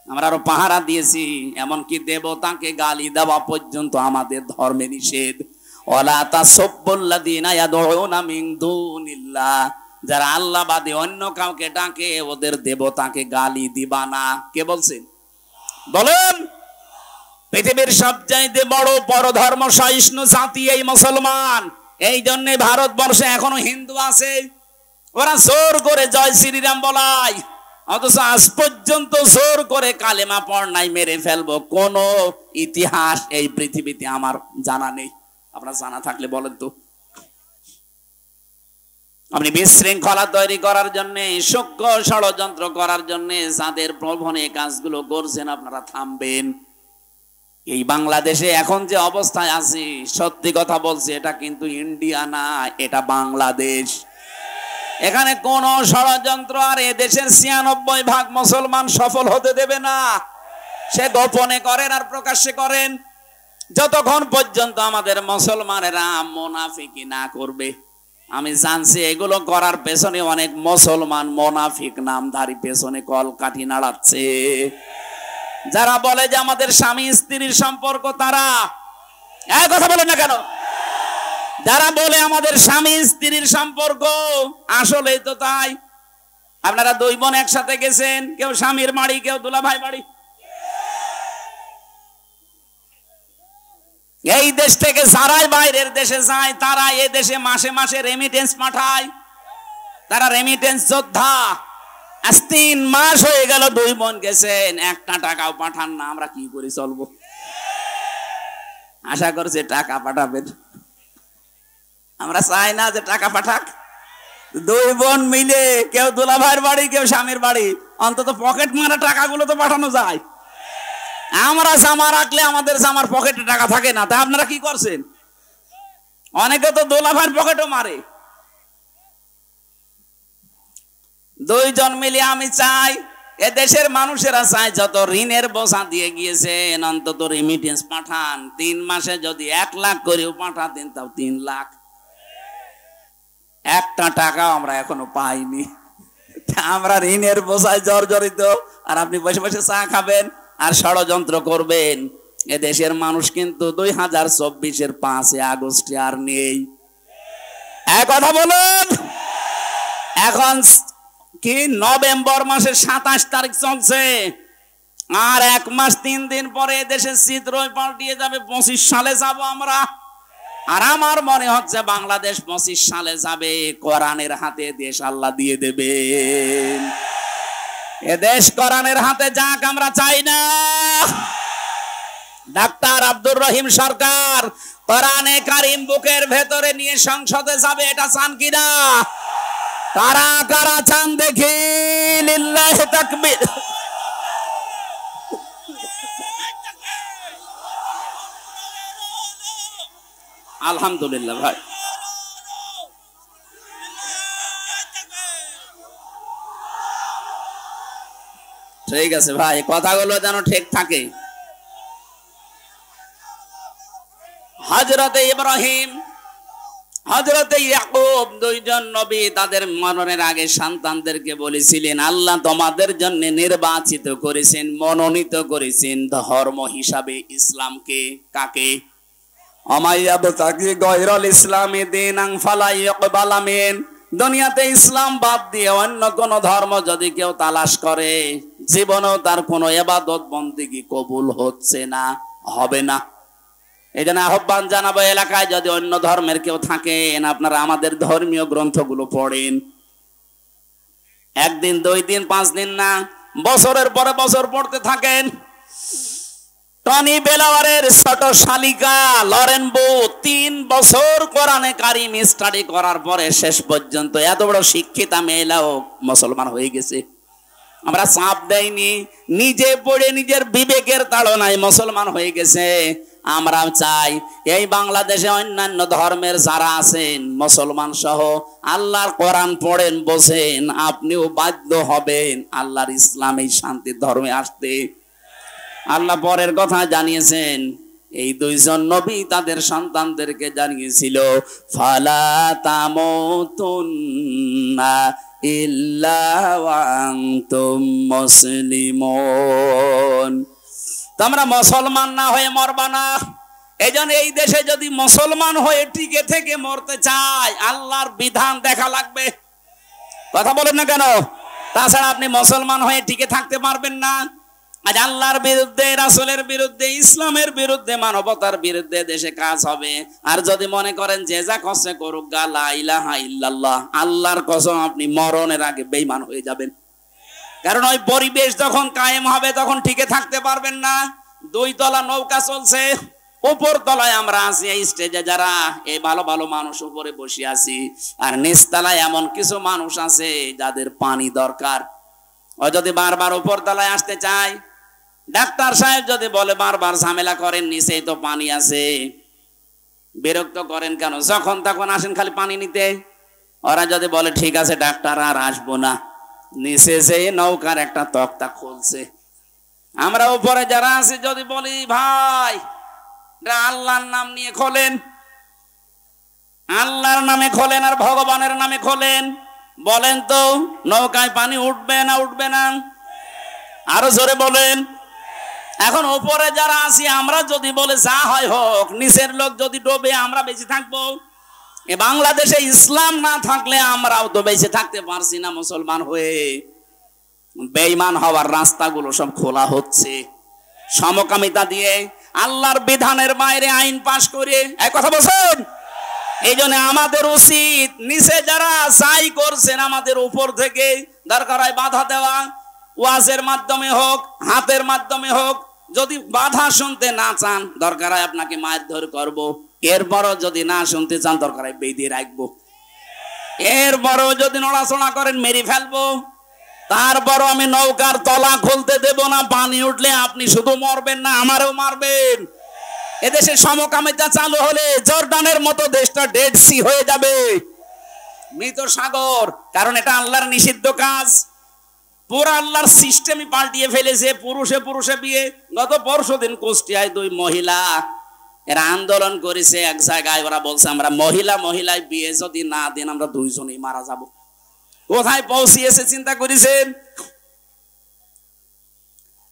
Speaker 1: আমরা আরো পাহারা দিয়েছি, এমনকি দেবতাকে গালি দেওয়া পর্যন্ত আমাদের ধর্মে নিষেধ। ওয়ালা তাসাব্বুল্লাযিনা ইয়াদউনা মিন দুনিল্লাহ, যারা আল্লাহ বাদে অন্য কাউকে ডাকে ওদের দেবতাকে গালি দিবা না। কে বলছেন? বলেন। পৃথিবীর সবচাইতে বড় পরধর্ম সহিষ্ণু জাতি এই মুসলমান। এই জন্য ভারতবর্ষে এখনো হিন্দু আছে, ওরা জোর করে জয় শ্রীরাম বলায়, অথচ আজ পর্যন্ত জোর করে কালেমা পড় নাই, মেরে ফেলবো, কোন ইতিহাস এই পৃথিবীতে আমার জানা নেই। আপনার জানা থাকলে বলেন তো। আপনি বিশৃঙ্খলা তৈরি করার জন্য, সূক্ষ্ম ষড়যন্ত্র করার জন্য যাদের প্রলোভনে কাজগুলো করছেন আপনারা থামবেন। এই বাংলাদেশে এখন যে অবস্থায় আছি, সত্যি কথা বলছি, এটা কিন্তু ইন্ডিয়া না, এটা বাংলাদেশ। এখানে কোন ষড়যন্ত্র আর এ দেশের ৯৬% মুসলমান সফল হতে দেবে না। সে গোপনে করেন আর প্রকাশ্যে করেন, যতক্ষণ পর্যন্ত আমাদের মুসলমানেরা মুনাফিকি না করবে। আমি জানছি এগুলো করার পেছনে অনেক মুসলমান মুনাফিক নামধারী পেছনে কলকাঠি নাড়াচ্ছে। যারা বলে যে আমাদের স্বামী স্ত্রীর সম্পর্ক, তারা এই কথা বলে না কেন? যারা বলে আমাদের স্বামী স্ত্রীর সম্পর্ক, আসলেই তো তাই। আপনারা দুই বোন একসাথে গেছেন, কেউ স্বামীর বাড়ি, কেউ দুলাভাই বাড়ি। এই দেশ থেকে যারাই বাইরের দেশে যায়, তারা এই দেশে মাসে মাসে রেমিটেন্স পাঠায়। তারা রেমিটেন্স যোদ্ধা। আজ ৩ মাস হয়ে গেল দুই বোন গেছেন, একটা টাকাও পাঠান না। আমরা কি করে চলবো? আশা করছে টাকা পাঠাবেন। আমরা চাই না যে টাকা পাঠাক। দুই বোন মিলে, কেউ দুলাভাইয়ের বাড়ি, কেউ স্বামীর বাড়ি, অন্তত পকেট মারা টাকাগুলো তো পাঠানো যায়। আমরা জামা রাখলে আমাদের জামার পকেটে টাকা থাকে না, তা আপনারা কি করছেন? অনেকে তো দুলাভাইয়ের পকেটও মারে। দুইজন মিলে আমি চাই, এ দেশের মানুষেরা চায় যত ঋণের বোঝা দিয়ে গিয়েছেন, অন্তত রেমিটেন্স পাঠান। ৩ মাসে যদি ১ লাখ করেও পাঠাতেন, তাও ৩ লাখ। একটা টাকাও আমরা এখনো পাইনি। আমরা ঋণের বোঝায় জর্জরিত, আর আপনি বসে বসে চা খাবেন আর ষড়যন্ত্র করবেন। এ দেশের মানুষ কিন্তু ২০২৪-এর ৫ আগস্টে আর নেই। এক কথা বলুন, এখন কি নভেম্বর মাসের ২৭ তারিখ চলছে, আর ১ মাস ৩ দিন পরে দেশের চিত্রই পাল্টিয়ে যাবে। ২৫ সালে যাব আমরা। আর আমার মনে হচ্ছে বাংলাদেশ ২৫ সালে যাবে, কোরআনের হাতে দেশ আল্লাহ দিয়ে দেবে। এ দেশ কোরআনের হাতে যাক, আমরা চাই না। ডাক্তার আব্দুর রহিম সরকার কোরআনে কারিম বুকের ভেতরে নিয়ে সংসদে যাবে, এটা চান কিনা? কারা কারা চান দেখি? লিল্লাহি তাকবীর। আলহামদুলিল্লাহ ভাই, ঠিক আছে ভাই, কথাগুলো যেন ঠিক থাকে। হযরতে ইব্রাহিম, হযরতে ইয়াকুব, দুইজন নবী তাদের মরণের আগে সন্তানদেরকে বলেছিলেন, আল্লাহ তোমাদের জন্য নির্বাচিত করেছেন, মনোনীত করেছেন ধর্ম হিসাবে ইসলামকে। কাকে? দুনিয়াতে ইসলাম বাদ দিয়ে অন্য কোন ধর্ম যদি কেউ তালাশ করে, জীবনেও তার কোনো ইবাদত বন্দেগী কবুল হচ্ছে না, হবে না। এই জন্য আহ্বান জানাবো, এলাকায় যদি অন্য ধর্মের কেউ থাকেন, আপনারা আমাদের ধর্মীয় গ্রন্থগুলো পড়েন। ১ দিন, ২ দিন, ৫ দিন না, বছরের পরে বছর পড়তে থাকেন। টনি বেলাওয়ারের ছোট শালিকা লরেন বো ৩ বছর কোরআনে কারিম স্টাডি করার পরে শেষ পর্যন্ত এত বড় শিক্ষিতা মেয়েলাও মুসলমান হয়ে গেছে। আমরা চাপ দেইনি, নিজে পড়ে নিজের বিবেকের তাড়নায় মুসলমান হয়ে গেছে। আমরা চাই এই বাংলাদেশে অন্যান্য ধর্মের যারা আছেন, মুসলমান সহ, আল্লাহর কোরআন পড়েন, বোঝেন, আপনিও বাধ্য হবেন আল্লাহর ইসলাম এই শান্তির ধর্মে আসতে। আল্লাহ পরের কথা জানিয়েছেন, এই দুইজন নবী তাদের সন্তানদেরকে জানিয়েছিল, ফালা তামুতুন্না ইল্লা ওয়া আনতুম মুসলিমুন। তোমরা মুসলমান না হয়ে মরবা না। এইজন্য এই দেশে যদি মুসলমান হয়ে টিকে থেকে মরতে চায়, আল্লাহর বিধান দেখা লাগবে। কথা বলেন না কেন? তাছাড়া আপনি মুসলমান হয়ে টিকে থাকতে পারবেন না। আজ আল্লাহর বিরুদ্ধে, রাসূলের বিরুদ্ধে, ইসলামের বিরুদ্ধে, মানবতার বিরুদ্ধে দেশে কাজ হবে। আর যদি মনে করেন যে যা করছে করুক, লা ইলাহা ইল্লাল্লাহ, আল্লাহর কসম আপনি মরণের আগে বেঈমান হয়ে যাবেন। কারণ ওই পরিবেশ যখন কায়েম হবে, তখন টিকে থাকতে পারবেন না। 2 তলা নৌকা চলছে, উপর তলায় আমরা আছি, এই স্টেজে যারা এই ভালো ভালো মানুষ উপরে বসে আছি, আর নিচতলায় এমন কিছু মানুষ আছে যাদের পানি দরকার। ও যদি বারবার উপর তলায় আসতে চায়, ডাক্তার সাহেব যদি বলে বারবার ঝামেলা করেন, নিচেই তো পানি আছে, বিরক্ত করেন কেন? যখন তখন আসেন খালি পানি নিতে। ওরা যদি বলে ঠিক আছে ডাক্তার আর আসবো না, নিচে যে নৌকার একটা তক্তা খুলছে, আমরা উপরে যারা আছি যদি বলি ভাই আল্লাহর নাম নিয়ে খোলেন, আল্লাহর নামে খোলেন আর ভগবানের নামে খোলেন, বলেন তো নৌকায় পানি উঠবে না উঠবে না? আরো জোরে বলেন। এখন উপরে যারা আছি আমরা যদি বলে যা হয় হোক, নিচের লোক যদি ডোবে আমরা বেঁচে থাকবো? এ বাংলাদেশে ইসলাম না থাকলে আমরাও তো বেঁচে থাকতে পারছি না মুসলমান হয়ে। বেঈমান হওয়ার রাস্তাগুলো সব খোলা হচ্ছে সমকামিতা দিয়ে, আল্লাহর বিধানের বাইরে আইন পাশ করে। এক কথা বলছেন। এই জন্য আমাদের উচিত নিচে যারা চাই করছেন আমাদের উপর থেকে দরকার হয় বাধা দেওয়া, ওয়াজের মাধ্যমে হোক হাতের মাধ্যমে হোক। যদি বাধা শুনতে না চান দরকার হয় আপনাকে মারধর করব, এরপরও যদি না শুনতে চান দরকার হয় বেঁধে রাখবো, এরপরও যদি নড়াচড়া করেন মেরে ফেলবো, তারপরও আমি নৌকার তলা খুলতে দেব না। পানি উঠলে আপনি শুধু মরবেন না, আমারও মারবেন। এদেশে সমকামিতা চালু হলে জর্ডানের মতো দেশটা ডেড সি হয়ে যাবে, মৃত সাগর। কারণ এটা আল্লাহর নিষিদ্ধ কাজ। পুরো আল্লাহর সিস্টেমই পাল্টিয়ে ফেলেছে। পুরুষে পুরুষে বিয়ে। গত পরশুদিন কুষ্টিয়ায় 2 মহিলা এরা আন্দোলন করেছে এক জায়গায়। ওরা বলছে আমরা মহিলা মহিলায় বিয়ে যদি না দেন আমরা 2 জনই মারা যাব। কোথায় পৌঁছিয়েছে চিন্তা করেছেন?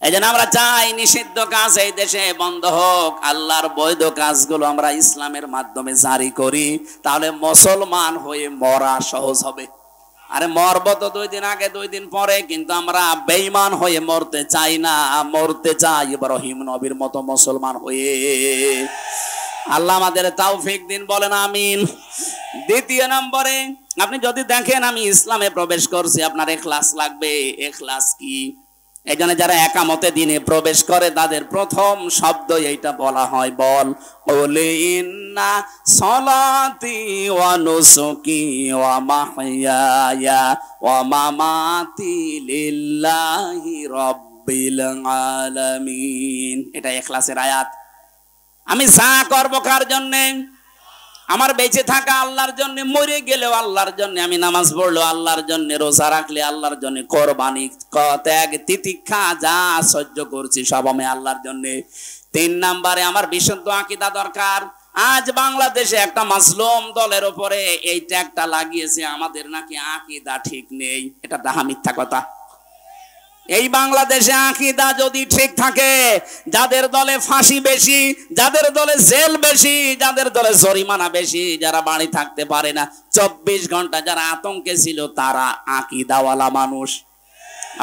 Speaker 1: এই জন্য আমরা চাই নিষিদ্ধ কাজ এই দেশে বন্ধ হোক, আল্লাহর বৈধ কাজগুলো আমরা ইসলামের মাধ্যমে জারি করি, তাহলে মুসলমান হয়ে মরা সহজ হবে। আরে মরব তো 2 দিন আগে 2 দিন পরে, কিন্তু আমরা বেঈমান হয়ে মরতে চাই না, মরতে চাই ইব্রাহিম নবীর মতো মুসলমান হয়ে। আল্লাহ আমাদের তৌফিক দিন, বলেন আমিন। দ্বিতীয় নম্বরে আপনি যদি দেখেন আমি ইসলামে প্রবেশ করছি, আপনার ইখলাস লাগবে। ইখলাস কি? এই জন্য যারা একামতে দিনে প্রবেশ করে তাদের প্রথম শব্দ এইটা বলা হয়, বল ওলে ইন্না সলাতি ওয়া নুসুকি ওয়া মাহইয়ায়া ওয়া মামাতি লিল্লাহি রাব্বিল আলামিন। এটা ইখলাসের আয়াত। আমি যা করব কার জন্য? আমার বেঁচে থাকা আল্লাহর জন্য, মরে গেলেও আল্লাহর জন্য, আমি নামাজ পড়লো আল্লাহর জন্য, রোজা রাখলে আল্লাহর জন্য, কোরবানি ত্যাগ তিতিক্ষা যা সহ্য করছি সব আমি আল্লাহর জন্য। 3 নম্বরে আমার বিশুদ্ধ আকীদা দরকার। আজ বাংলাদেশে একটা মাসলুম দলের উপরে এই ট্যাগটা লাগিয়েছে, আমাদের নাকি আকীদা ঠিক নেই। এটা ডাহা মিথ্যা কথা। এই বাংলাদেশে আকীদা যদি ঠিক থাকে, যাদের দলে ফাঁসি বেশি, যাদের দলে জেল বেশি, যাদের দলে জরিমানা বেশি, যারা বাড়ি থাকতে পারে না 24 ঘন্টা যারা আতঙ্কে ছিল, তারা আকীদাওয়ালা মানুষ।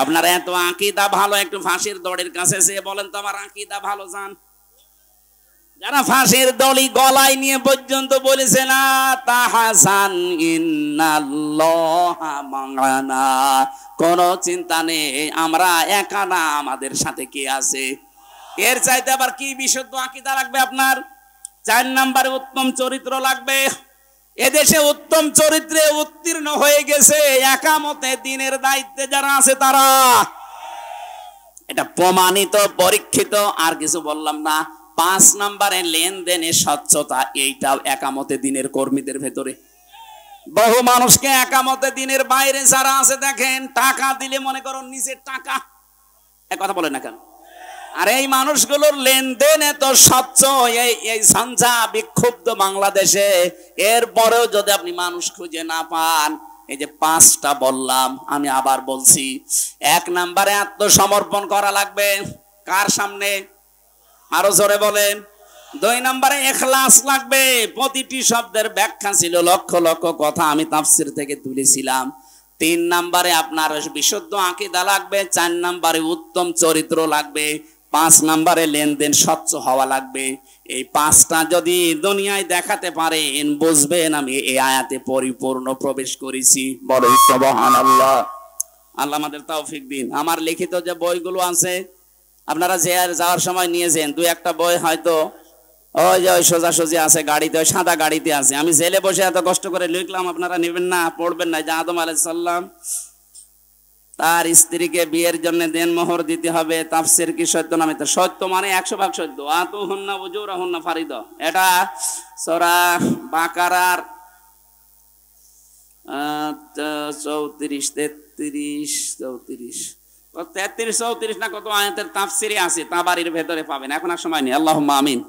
Speaker 1: আপনারা এত আকীদা ভালো, একটু ফাঁসির দড়ির কাছে এসে বলেন তো আমার আকীদা ভালো যান। যারা ফাঁসির দড়ি গলায় নিয়ে পর্যন্ত বলেছে না তাহাসান ইন্নাল্লাহা মা'ানা, কোনো চিন্তা নেই, আমরা একা না, আমাদের সাথে কে আছে। এর চাইতে আবার কি বিশুদ্ধ আকীদা লাগবে আপনার? 4 নম্বরে উত্তম চরিত্র লাগবে। এদেশে উত্তম চরিত্রে উত্তীর্ণ হয়ে গেছে একামতে দিনের দায়িত্বে যারা আছে তারা। এটা প্রমাণিত, পরীক্ষিত, আর কিছু বললাম না। 5 নম্বরে লেনদেনে স্বচ্ছতা, এইটাও একামতে দিনের কর্মীদের ভেতরে। বহু মানুষকে একামতে দিনের বাইরে যারা আছে দেখেন, টাকা দিলে মনে করো নিজের টাকা, এক কথা বলে না কেন? আর এই মানুষগুলোর লেনদেন এত স্বচ্ছ, এই সঞ্চা বিক্ষুব্ধ বাংলাদেশে। এরপরেও যদি আপনি মানুষ খুঁজে না পান, এই যে 5টা বললাম, আমি আবার বলছি। 1 নম্বরে আত্মসমর্পণ করা লাগবে। কার সামনে? আরো জোরে বলেন। 2 নম্বরে ইখলাস লাগবে। প্রতিটি শব্দের ব্যাখ্যা ছিল লক্ষ লক্ষ কথা, আমি তাফসীর থেকে তুলেছিলাম। 3 নম্বরে আপনার বিশুদ্ধ আকীদা লাগবে। 4 নম্বরে উত্তম চরিত্র লাগবে। 5 নম্বরে লেনদেন স্বচ্ছ হওয়া লাগবে। এই 5টা যদি দুনিয়ায় দেখাতে পারেন, বুঝবেন আমি এই আয়াতে পরিপূর্ণ প্রবেশ করেছি। বলো সুবহানাল্লাহ। আল্লাহ আমাদের তৌফিক দিন। আমার লিখিত যে বইগুলো আছে আপনারা যাওয়ার সময় নিয়েছেন, 2-1টা বই হয়তো ওই যে ওই সোজাসুজি আছে গাড়িতে, ওই সাদা গাড়িতে আছে। আমি জেলে বসে এত কষ্ট করে লিখলাম, আপনারা নেবেন না, পড়বেন না। যে আদম আলাইহিস সালাম তার স্ত্রীকে বিয়ের জন্য দেনমোহর দিতে হবে, তাফসীর কি সত্য না মিথ্যা? সত্য মানে 100% সত্য। আতুহুন্না উজুরাহুন্না ফারিদা, এটা সূরা বাকারার 34, 33, 34, 33, 34 না কত আয়াতের তাফসিরে আছে, তাবারির ভেতরে পাবেন। এখন আর সময় নেই। আল্লাহুম্মা আমিন।